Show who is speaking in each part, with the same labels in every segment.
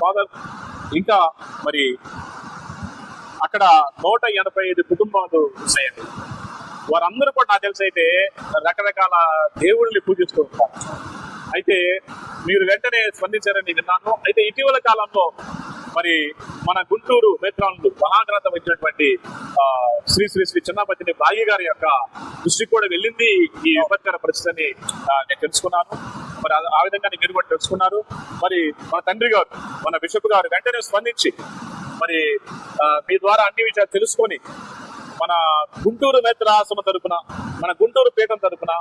Speaker 1: Father ఇంకా మరి అక్కడ 185 కుటుంబాలు ఉన్నాయండి. వారందరూ కూడా నాకు తెలిసి అయితే రకరకాల దేవుళ్ళని పూజిస్తూ ఉంటారు. అయితే మీరు వెంటనే స్పందించారని విన్నాను. అయితే ఇటీవల కాలంలో మరి మన గుంటూరు మేత్రాలు వనాగ్రత వచ్చినటువంటి శ్రీ శ్రీ శ్రీ చిన్నపతిని బాగి గారి యొక్క దృష్టి కూడా వెళ్ళింది ఈ విపత్కర పరిస్థితిని నేను తెలుసుకున్నాను. మరి ఆ విధంగా మీరు కూడా తెలుసుకున్నారు. మరి మన తండ్రి గారు, మన బిషప్ గారు వెంటనే స్పందించి మరి మీ ద్వారా అన్ని విషయాలు తెలుసుకొని మన గుంటూరు మేత్రాశ్రమ తరపున, మన గుంటూరు పీఠం తరపున,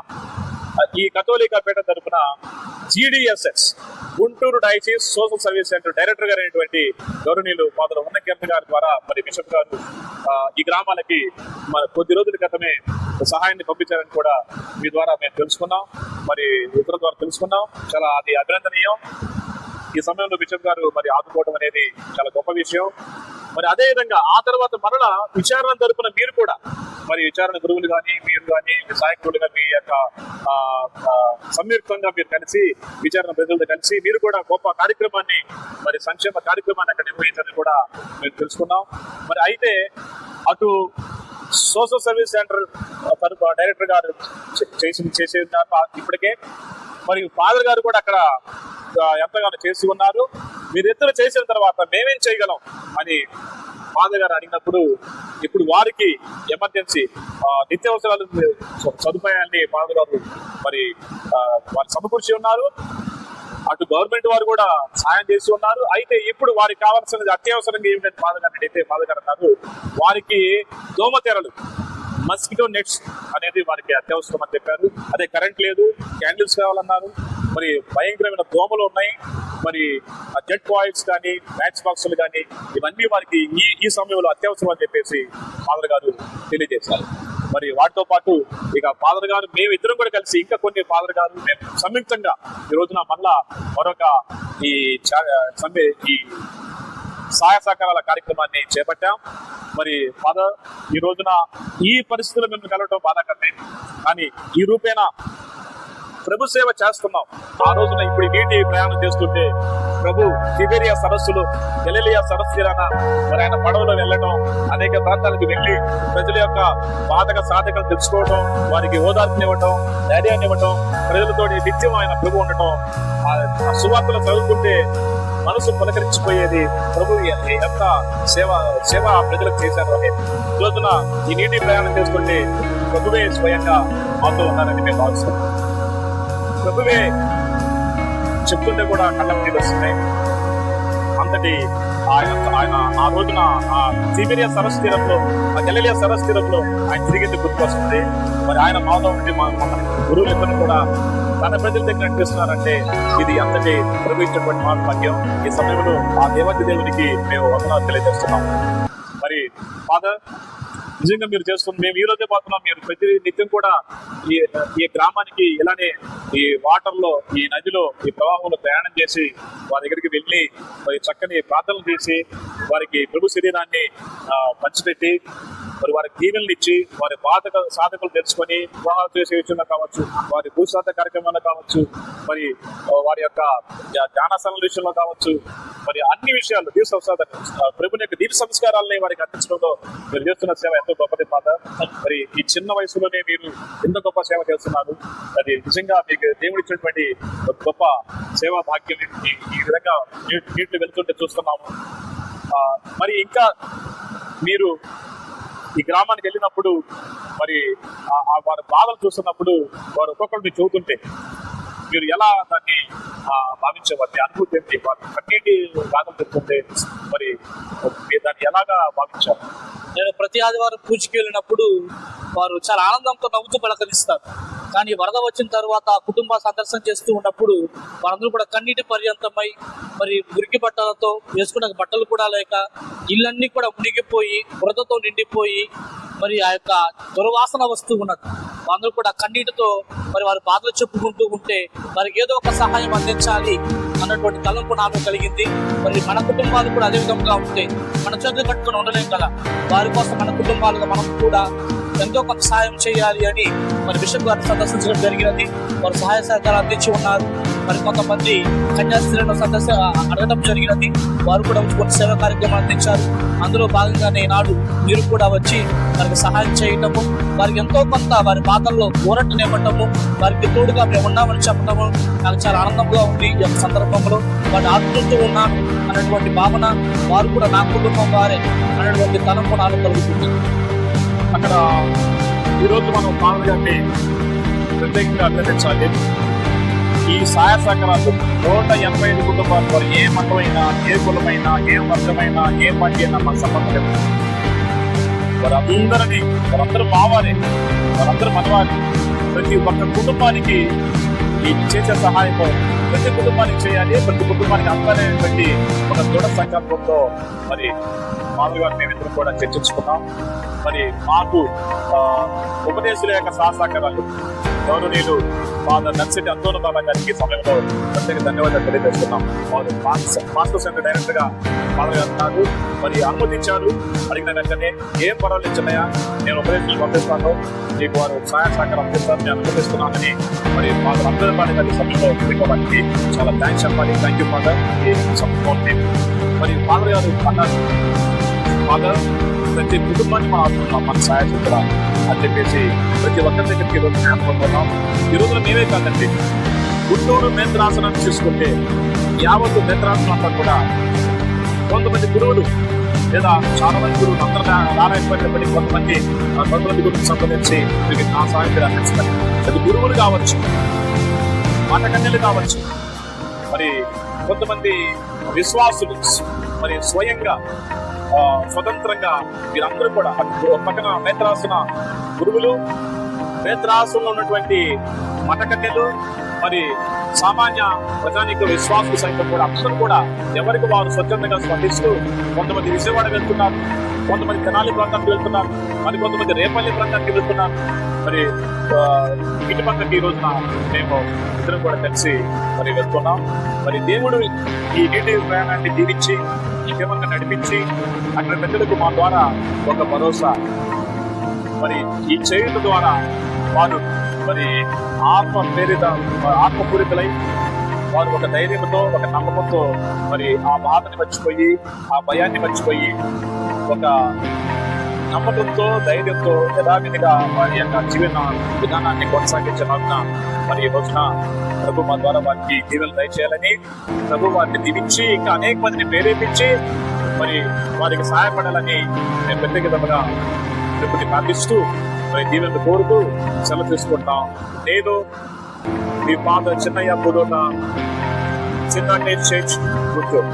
Speaker 1: ఈ కథోలిక పీఠం తరపున GDSS Guntur diocese social service centre director గారు అయినటువంటి గౌరవనీయులు ఫాదర్ ఉన్నకీర్తి గారి ద్వారా మరి బిషప్ గారు ఈ గ్రామాలకి కొద్ది రోజుల క్రితమే సహాయాన్ని పంపించారని కూడా మీ ద్వారా మేము తెలుసుకున్నాం. మరి ఇతరుల ద్వారా తెలుసుకున్నాం. చాలా అది అభినందనీయం. ఈ సమయంలో బిషప్ గారు మరి ఆదుకోవడం అనేది చాలా గొప్ప విషయం. మరి అదే విధంగా ఆ తర్వాత మరలా విచారణ తరపున మీరు కూడా మరి విచారణ గురువులు కానీ, మీరు కానీ, మీ సహాయకులుగా మీ యొక్క సంయుక్తంగా మీరు కలిసి విచారణ ప్రజలతో కలిసి మీరు కూడా గొప్ప కార్యక్రమాన్ని, మరి సంక్షేమ కార్యక్రమాన్ని అక్కడ నిర్వహించాలని కూడా మేము తెలుసుకున్నాం. మరి అయితే అటు సోషల్ సర్వీస్ సెంటర్ తరపు డైరెక్టర్ గారు చేసే ఇప్పటికే, మరి ఫాదర్ గారు కూడా అక్కడ ఎంతగానో చేసి ఉన్నారు. మీరిద్దరు చేసిన తర్వాత మేమేం చేయగలం అని ఫాదర్ గారు అడిగినప్పుడు ఇప్పుడు వారికి ఎమర్జెన్సీ నిత్యావసరాలు సదుపాయాన్ని ఫాదర్ గారు మరి వారు సమకూర్చి ఉన్నారు. అటు గవర్నమెంట్ వారు కూడా సాయం చేసి ఉన్నారు. అయితే ఇప్పుడు వారికి కావాల్సినది అత్యవసరంగా ఏమిటంటే ఫాదర్ గారు అడిగితే ఫాదర్ గారు అన్నారు వారికి దోమతెరలు, మస్కిటో నెట్స్ అనేది వారికి అత్యవసరం అని చెప్పారు. అదే కరెంట్ లేదు, క్యాండిల్స్ కావాలన్నారు. మరి భయంకరమైన దోమలు ఉన్నాయి. మరి జెట్ కాయిల్స్ కానీ, మ్యాచ్ బాక్సులు కానీ ఇవన్నీ వారికి ఈ సమయంలో అత్యవసరం అని చెప్పేసి ఫాదర్ గారు తెలియజేశారు. మరి వాటితో పాటు ఇక ఫాదర్ గారు మేమిద్దరం కూడా కలిసి ఇంకా కొన్ని ఫాదర్ గారు మేము సంయుక్తంగా ఈ రోజున మళ్ళా మరొక ఈ సహాయ సహకారాల కార్యక్రమాన్ని చేపట్టాం. మరి ఫాదర్ ఈ రోజున ఈ పరిస్థితుల్లో మేము కలవటం బాధాకరమే, కానీ ఈ రూపేణా ప్రభు సేవ చేస్తున్నాం. ఆ రోజున ఇప్పుడు నీటి ప్రయాణం చేస్తుంటే ప్రభు తిబెరియా సరస్సులు, గలిలియా సరస్సు తీరాన మరి ఆయన పడవలో వెళ్ళడం, అనేక ప్రాంతాలకు వెళ్ళి ప్రజల యొక్క బాధక సాధకలు తెలుసుకోవడం, వారికి ఓదార్పునివ్వటం, ధైర్యాన్ని ఇవ్వటం, ప్రజలతో నిత్యం ఆయన ప్రభు ఉండటం, ఆ సువార్తలు చదువుకుంటే మనసు పులకరించిపోయేది. ప్రభు ఎంత సేవ ప్రజలకు చేశారు అనేది ఈ రోజున ఈ నీటి ప్రయాణం చేస్తుంటే ప్రభువే స్వయంగా మాతో ఉన్నారని మేము భావిస్తున్నాం. ప్రభువే చెప్తుంటే కూడా కళ్ళ నీళ్ళు వస్తున్నాయి. అంతటి ఆయన ఆ రోజున ఆ తిబెరియా సరస్సు తీరంలో, ఆ గలిలియా సరస్సు తీరంలో ఆయన తిరిగింది గుర్తుకొస్తుంది. మరి ఆయన మాతో ఉండి మమ్మల్ని గురువులు ఇద్దరు కూడా తన ప్రజల దగ్గర నడిపిస్తున్నారంటే ఇది అంతటి ప్రవేశించినటువంటి మహాభాగ్యం. ఈ సమయంలో ఆ దేవాది దేవునికి మేము వందనాలు తెలియజేస్తున్నాం. మరి ఫాదర్ నిజంగా మీరు చేస్తున్న మేము ఈ రోజే పోతున్నాం. మీరు ప్రతి నిత్యం కూడా ఈ గ్రామానికి ఇలానే ఈ వాటర్లో, ఈ నదిలో, ఈ ప్రవాహంలో ప్రయాణం చేసి వారి దగ్గరికి వెళ్ళి మరి చక్కని ప్రార్థనలు చేసి వారికి ప్రభు శరీరాన్ని పంచిపెట్టి మరి వారికి దీవెనలు ఇచ్చి వారి సాధకులు తెలుసుకొని వివాహాలు చేసే విషయంలో కావచ్చు, వారి భూశాత కార్యక్రమాల్లో కావచ్చు, మరి వారి యొక్క ధ్యానాసనాల విషయంలో కావచ్చు, మరి అన్ని విషయాలు ప్రభుని యొక్క దీప సంస్కారాలని వారికి అందించడంలో మీరు చేస్తున్న సేవ ఎంతో గొప్పది ఫాదర్. మరి ఈ చిన్న వయసులోనే మీరు ఎంత గొప్ప సేవ చేస్తున్నారు. అది నిజంగా మీకు దేవుడు ఇచ్చినటువంటి గొప్ప సేవా భాగ్యం. ఈ విధంగా నీటిలో వెళ్తుంటే చూస్తున్నాము. మరి ఇంకా మీరు ఈ గ్రామానికి వెళ్ళినప్పుడు మరి వారి బాధలు చూస్తున్నప్పుడు వారు ఒక్కొక్కరు మీరు చూస్తుంటే మీరు ఎలా దాన్ని భావించేవారు? అనుభూతి ఏంటి? వారు కన్నీటి బాధలు చెప్తుంటే మరి మీరు దాన్ని ఎలాగా భావించారు?
Speaker 2: నేను ప్రతి ఆదివారం పూజకి వెళ్ళినప్పుడు వారు చాలా ఆనందంతో నవ్వుతూ పలకరిస్తారు. కానీ వరద వచ్చిన తర్వాత కుటుంబ సందర్శన చేస్తూ ఉన్నప్పుడు వారందరూ కూడా కన్నీటి పర్యంతమై మరి మురికి బట్టలతో వేసుకున్న బట్టలు కూడా లేక ఇళ్ళన్నీ కూడా మునిగిపోయి వరదతో నిండిపోయి మరి ఆ యొక్క దుర్వాసన వస్తూ ఉన్నది. అందరూ కూడా కన్నీటితో మరి వారి బాధలు చెప్పుకుంటూ ఉంటే వారికి ఏదో ఒక సహాయం అందించాలి అన్నటువంటి తలంపు నాకు కలిగింది. మరి మన కుటుంబాలు కూడా అదే విధంగా ఉంటే మన చేతులు కట్టుకొని ఉండలేం కదా. వారి కోసం మన కుటుంబాలుగా మనం కూడా ఎంతో కొంత సహాయం చేయాలి అని మరి బిషప్ గారిని సందర్శించడం జరిగినది. వారు సహాయ సహకారాలు అందించి ఉన్నారు. మరి కొంతమంది కన్యాస్త్రీలను అడగడం జరిగినది. వారు కూడా వచ్చి కొన్ని సేవా కార్యక్రమాలు అందించారు. అందులో భాగంగానే ఈనాడు మీరు కూడా వచ్చి వారికి సహాయం చేయటము, వారికి ఎంతో కొంత వారి బాధల్లో ఊరట నివ్వటము, వారికి తోడుగా మేము ఉన్నామని చెప్పటము నాకు చాలా ఆనందంగా ఉంది. ఈ యొక్క సందర్భంలో వారిని ఆదుకుంటూ ఉన్నాను అనేటువంటి భావన, వారు కూడా నా కుటుంబం వారే అనేటువంటి తలంపు నాలో కలుగుతుంది.
Speaker 1: అక్కడ ఈరోజు మనం పాలన గారిని ప్రత్యేకంగా అభినందించాలి. ఈ సహాయ సహకారాలు 185 కుటుంబాలు, వారు ఏ మతమైనా, ఏ కులమైనా, ఏ వర్గమైనా, ఏ పార్టీ అయినా మాకు సంబంధం లేదు. వారందరూ మావారే, వారందరూ మనవారే. ప్రతి ఒక్క కుటుంబానికి ఈ చేసే సహాయం ప్రతి కుటుంబానికి చేయాలి, ప్రతి కుటుంబానికి అందాలనేటువంటి ఒక దృఢ సంకల్పంతో మరి మామూలుగా మేమిద్దరం కూడా చర్చించుకున్నాం. మరి మాకు ఉపదేశుల యొక్క సహకారాలు గౌరవనీయులు ఫాదర్ నర్సిటీ అంతోను బాబా గారికి సమయంలో ప్రత్యేక ధన్యవాదాలు తెలియజేస్తున్నాం. వారు మాస్టర్ సెంటర్ డైరెక్టర్ గా పాల్గొన్నారు, మరి అనుమతించారు. అడిగిన వెంటనే ఏం పర్వాలేదన్నయ్యా, నేను ఉపదేశాలు పంపిస్తాను, మీకు వారు సహాయ సహకారం అందిస్తాను, నేను అనుమతిస్తున్నానని మరి ఫాదర్ అంతోను బాబా గారి సమయంలో వారికి చాలా థ్యాంక్స్ చెప్పాలి. Thank you father. ఈ సపోర్ట్ మరి ఫాదర్ గారు అన్నారు, ఫాదర్ ప్రతి కుటుంబాన్ని మనం ఆడుతున్నాం, మన సహాయ సహకార అని చెప్పేసి ప్రతి ఒక్కరి దగ్గరికి ఈరోజు జ్ఞాపకం. ఈ రోజున మేమే కాదండి, గుంటూరు నేత్రాసనాన్ని చూసుకుంటే యావత్తు నేత్రాసనం అంతా కూడా కొంతమంది గురువులు లేదా చాలా మంది గురువులు అందరూ రాలేకపోయినప్పటికీ కొంతమంది గురువులకు సంబంధించి వీరికి నా సహాయం అందిస్తారు. అది గురువులు కావచ్చు, మాటకన్యలు కావచ్చు, మరి కొంతమంది విశ్వాసులు మరి స్వయంగా స్వతంత్రంగా వీరందరూ కూడా పక్కన నేత్రాసన గురువులు, నేత్రాసనంలో ఉన్నటువంటి మఠకన్యలు, మరి సామాన్య ప్రజానిక విశ్వాసులు సైతం కూడా అందరూ కూడా ఎవరికి వారు స్వచ్ఛందంగా స్పందిస్తూ కొంతమంది విజయవాడ వెళ్తున్నారు, కొంతమంది తెనాలి ప్రాంతానికి వెళ్తున్నారు, మరి కొంతమంది రేపల్లి ప్రాంతానికి వెళ్తున్నారు. మరి ఇటు పక్కకి ఈ రోజున మేము ఇద్దరం కూడా కలిసి మరి వెళ్తున్నాం. మరి దేవుడు ఈ నీటి ప్రయాణాన్ని దీవించి క్షేమంగా నడిపించి అక్కడ పెద్దలకు మా ద్వారా ఒక భరోసా, మరి ఈ చేయుట ద్వారా వారు మరి ఆత్మపూరితులై వారు ఒక ధైర్యంతో, ఒక నమ్మకంతో మరి ఆ బాధని మర్చిపోయి, ఆ భయాన్ని మర్చిపోయి ఒక నమ్మకంతో, ధైర్యంతో యథావిధిగా వారి యొక్క జీవన విధానాన్ని కొనసాగించడానికి మరి ఈ రోజున ప్రభు మా ద్వారా వారికి దీవెనలు దయచేయాలని, ప్రభు వారిని దీవించి ఇంకా అనేక మందిని ప్రేరేపించి మరి వారికి సహాయపడాలని మేము వ్యక్తిగతంగా ప్రభుని ప్రార్థిస్తూ మరి దీవెనలు కోరుతూ సెలవు తీసుకుంటాం. నేను మీ ఫాదర్ చిన్నయ్య పూదోట, చిన్న చర్చ్ గుంటూరు.